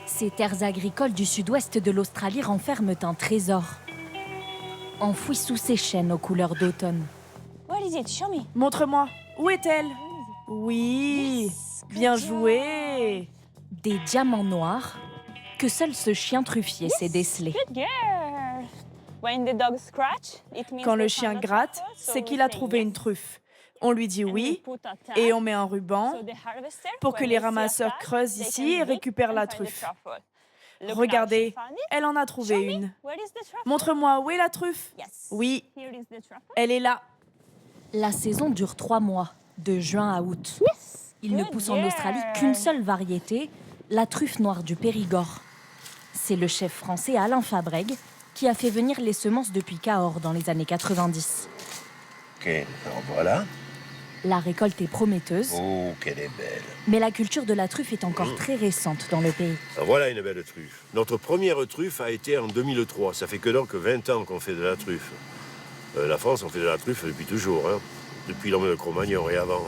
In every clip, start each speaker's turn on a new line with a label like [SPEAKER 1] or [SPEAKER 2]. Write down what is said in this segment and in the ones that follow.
[SPEAKER 1] Ces terres agricoles du sud-ouest de l'Australie renferment un trésor, enfoui sous ses chênes aux couleurs d'automne.
[SPEAKER 2] Montre-moi, où est-elle? Oui, bien joué.
[SPEAKER 1] Des diamants noirs que seul ce chien truffier sait déceler.
[SPEAKER 2] Quand le chien gratte, c'est qu'il a trouvé une truffe. On lui dit oui et on met un ruban pour que les ramasseurs creusent ici et récupèrent la truffe. Regardez, elle en a trouvé une. Montre-moi, où est la truffe? Oui, elle est là.
[SPEAKER 1] La saison dure 3 mois, de juin à août. Il ne pousse en Australie qu'une seule variété, la truffe noire du Périgord. C'est le chef français Alain Fabrègue qui a fait venir les semences depuis Cahors dans les années 90.
[SPEAKER 3] Ok, alors voilà.
[SPEAKER 1] La récolte est prometteuse,
[SPEAKER 3] Oh, qu'elle est belle.
[SPEAKER 1] mais la culture de la truffe est encore très récente dans le pays.
[SPEAKER 3] Alors voilà une belle truffe. Notre première truffe a été en 2003. Ça fait que donc 20 ans qu'on fait de la truffe. La France, on fait de la truffe depuis toujours, hein. Depuis l'homme de Cro-Magnon et avant.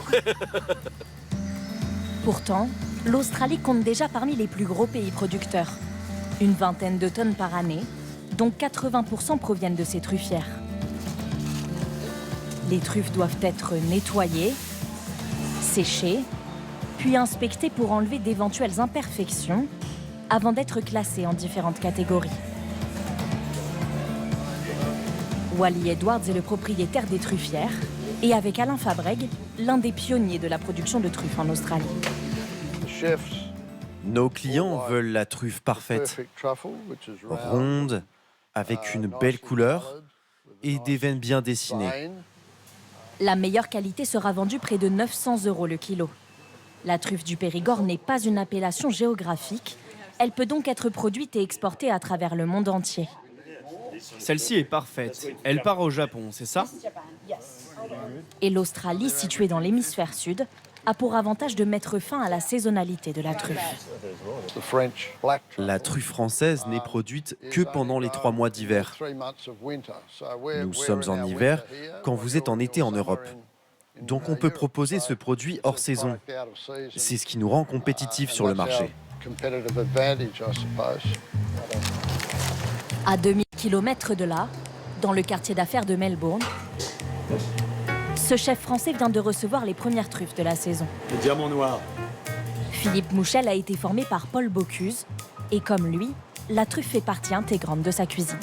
[SPEAKER 1] Pourtant, l'Australie compte déjà parmi les plus gros pays producteurs. Une vingtaine de tonnes par année, dont 80% proviennent de ces truffières. Les truffes doivent être nettoyées, séchées, puis inspectées pour enlever d'éventuelles imperfections avant d'être classées en différentes catégories. Wally Edwards est le propriétaire des truffières et avec Alain Fabrègue, l'un des pionniers de la production de truffes en Australie.
[SPEAKER 4] Nos clients veulent la truffe parfaite, ronde, avec une belle couleur et des veines bien dessinées.
[SPEAKER 1] La meilleure qualité sera vendue près de 900 € le kilo. La truffe du Périgord n'est pas une appellation géographique. Elle peut donc être produite et exportée à travers le monde entier.
[SPEAKER 5] Celle-ci est parfaite. Elle part au Japon, c'est ça?
[SPEAKER 1] Et l'Australie, située dans l'hémisphère sud, a pour avantage de mettre fin à la saisonnalité de la truffe.
[SPEAKER 4] La truffe française n'est produite que pendant les 3 mois d'hiver. Nous sommes en hiver quand vous êtes en été en Europe. Donc on peut proposer ce produit hors saison. C'est ce qui nous rend compétitifs sur le marché.
[SPEAKER 1] À 2000 km de là, dans le quartier d'affaires de Melbourne, ce chef français vient de recevoir les premières truffes de la saison.
[SPEAKER 5] Le diamant noir.
[SPEAKER 1] Philippe Mouchel a été formé par Paul Bocuse et comme lui, la truffe fait partie intégrante de sa cuisine.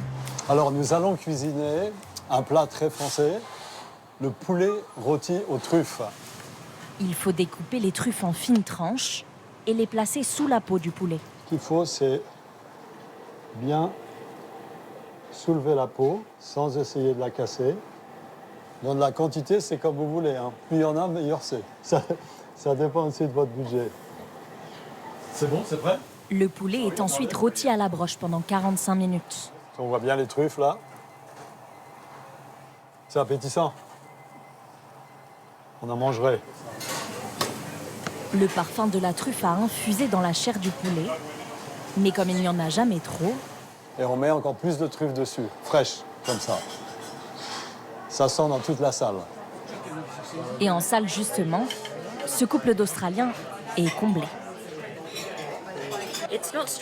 [SPEAKER 6] Alors nous allons cuisiner un plat très français, le poulet rôti aux truffes.
[SPEAKER 1] Il faut découper les truffes en fines tranches et les placer sous la peau du poulet.
[SPEAKER 6] Ce qu'il faut, c'est bien soulever la peau sans essayer de la casser. Donc la quantité, c'est comme vous voulez, hein. Plus il y en a, meilleur c'est. Ça dépend aussi de votre budget.
[SPEAKER 5] C'est bon, c'est prêt?
[SPEAKER 1] Le poulet est ensuite rôti à la broche pendant 45 minutes.
[SPEAKER 6] On voit bien les truffes là. C'est appétissant. On en mangerait.
[SPEAKER 1] Le parfum de la truffe a infusé dans la chair du poulet. Mais comme il n'y en a jamais trop,
[SPEAKER 6] Et on met encore plus de truffes dessus, fraîches, comme ça. Ça sent dans toute la salle.
[SPEAKER 1] et en salle justement, ce couple d'Australiens est comblé.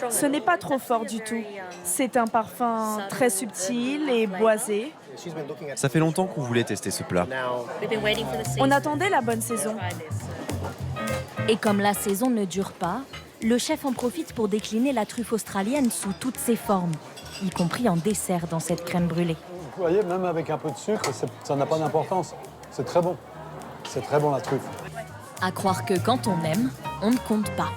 [SPEAKER 2] Ce n'est pas trop fort du tout. C'est un parfum très subtil et boisé.
[SPEAKER 4] Ça fait longtemps qu'on voulait tester ce plat.
[SPEAKER 2] On attendait la bonne saison.
[SPEAKER 1] Et comme la saison ne dure pas, le chef en profite pour décliner la truffe australienne sous toutes ses formes, y compris en dessert dans cette crème brûlée.
[SPEAKER 6] Vous voyez, même avec un peu de sucre, ça n'a pas d'importance. C'est très bon. C'est très bon la truffe.
[SPEAKER 1] À croire que quand on aime, on ne compte pas.